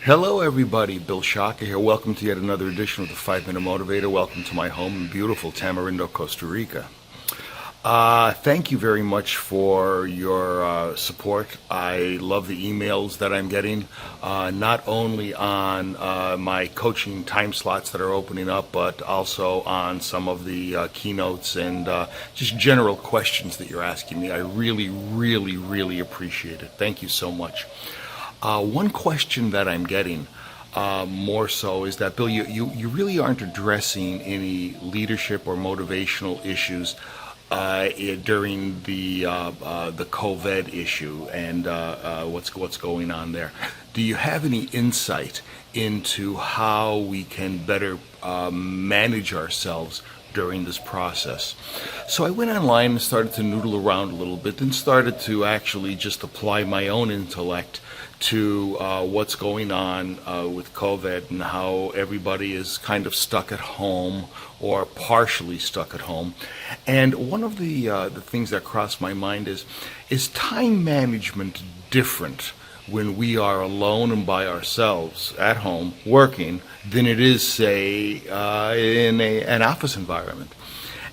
Hello, everybody. Bill Shaka here. Welcome to yet another edition of the 5 Minute Motivator. Welcome to my home in beautiful Tamarindo, Costa Rica. Thank you very much for your support. I love the emails that I'm getting, not only on my coaching time slots that are opening up, but also on some of the keynotes and just general questions that you're asking me. I really appreciate it. Thank you so much. One question that I'm getting more so is that, Bill, you really aren't addressing any leadership or motivational issues during the COVID issue and what's going on there. Do you have any insight into how we can better manage ourselves during this process? So I went online and started to noodle around a little bit, then started to actually just apply my own intellect to what's going on with COVID and how everybody is kind of stuck at home or partially stuck at home. And one of the things that crossed my mind is time management different when we are alone and by ourselves at home working than it is, say, in an office environment?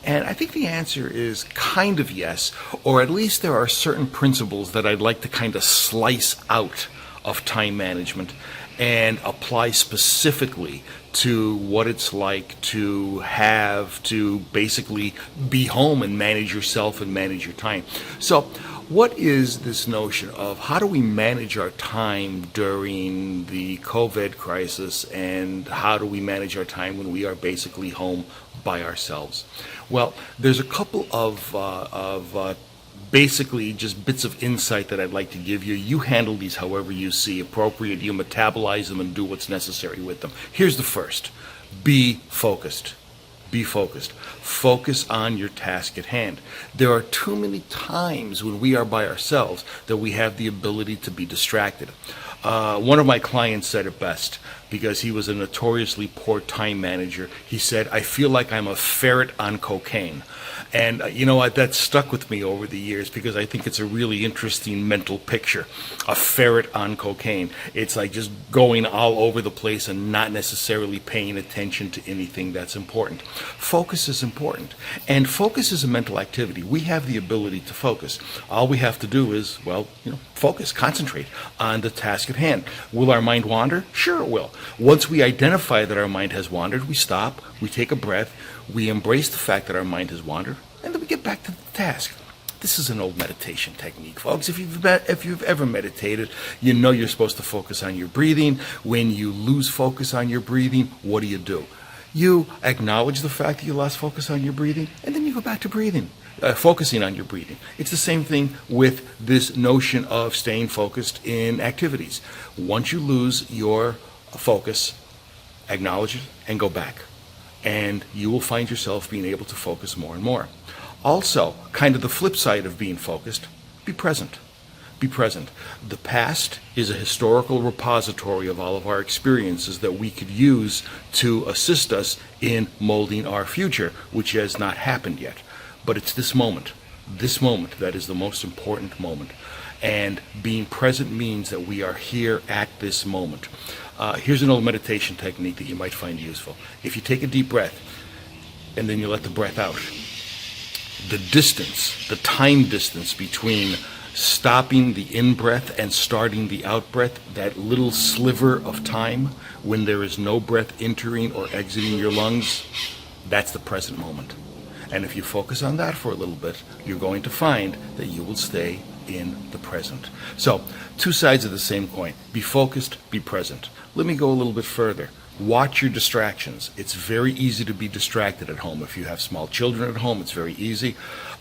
And I think the answer is kind of yes, or at least there are certain principles that I'd like to kind of slice out of time management and apply specifically to what it's like to have to basically be home and manage yourself and manage your time. So what is this notion of how do we manage our time during the COVID crisis, and how do we manage our time when we are basically home by ourselves? Well, there's a couple of basically just bits of insight that I'd like to give you. You handle these however you see appropriate. You metabolize them and do what's necessary with them. Here's the first. Be focused. Be focused. Focus on your task at hand. There are too many times when we are by ourselves that we have the ability to be distracted. One of my clients said it best because he was a notoriously poor time manager. He said, "I feel like I'm a ferret on cocaine." And you know what, that stuck with me over the years because I think it's a really interesting mental picture. A ferret on cocaine. It's like just going all over the place and not necessarily paying attention to anything that's important. Focus is important. And focus is a mental activity. We have the ability to focus. All we have to do is, focus, concentrate on the task at hand. Will our mind wander? Sure it will. Once we identify that our mind has wandered, we stop, we take a breath, we embrace the fact that our mind has wandered, and then we get back to the task. This is an old meditation technique, folks. If you've ever meditated, you know you're supposed to focus on your breathing. When you lose focus on your breathing, what do? You acknowledge the fact that you lost focus on your breathing, and then you go back to breathing, focusing on your breathing. It's the same thing with this notion of staying focused in activities. Once you lose your focus, acknowledge it and go back. And you will find yourself being able to focus more and more. Also, kind of the flip side of being focused, be present. Be present. The past is a historical repository of all of our experiences that we could use to assist us in molding our future, which has not happened yet. But it's this moment that is the most important moment. And being present means that we are here at this moment. Here's an old meditation technique that you might find useful. If you take a deep breath and then you let the breath out, the time distance between stopping the in-breath and starting the out-breath, that little sliver of time when there is no breath entering or exiting your lungs, that's the present moment. And if you focus on that for a little bit, you're going to find that you will stay in the present. So, two sides of the same coin. Be focused, be present. Let me go a little bit further. Watch your distractions. It's very easy to be distracted at home. If you have small children at home, it's very easy.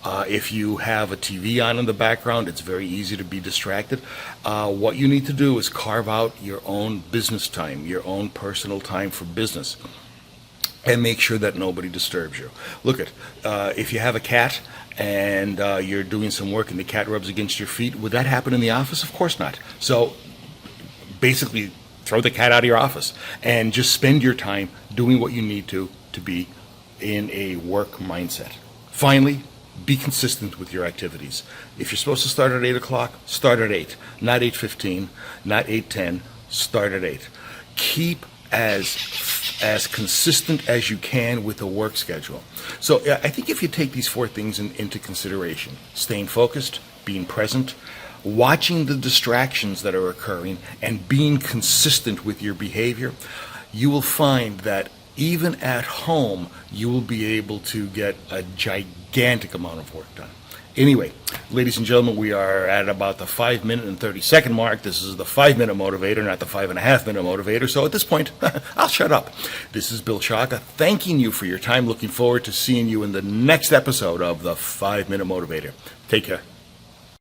If you have a TV on in the background, it's very easy to be distracted. What you need to do is carve out your own business time, your own personal time for business, and make sure that nobody disturbs you. Look if you have a cat and you're doing some work and the cat rubs against your feet, would that happen in the office? Of course not. So basically, throw the cat out of your office and just spend your time doing what you need to be in a work mindset. Finally, be consistent with your activities. If you're supposed to start at 8 o'clock, start at 8, not 8:15, not 8:10. Start at 8. Keep as consistent as you can with the work schedule. So I think if you take these 4 things into consideration, staying focused, being present, watching the distractions that are occurring, and being consistent with your behavior, you will find that even at home, you will be able to get a gigantic amount of work done. Anyway, ladies and gentlemen, we are at about the 5-minute and 30-second mark. This is the 5-minute motivator, not the 5.5-minute motivator. So at this point, I'll shut up. This is Bill Shaka, thanking you for your time. Looking forward to seeing you in the next episode of the 5-minute motivator. Take care.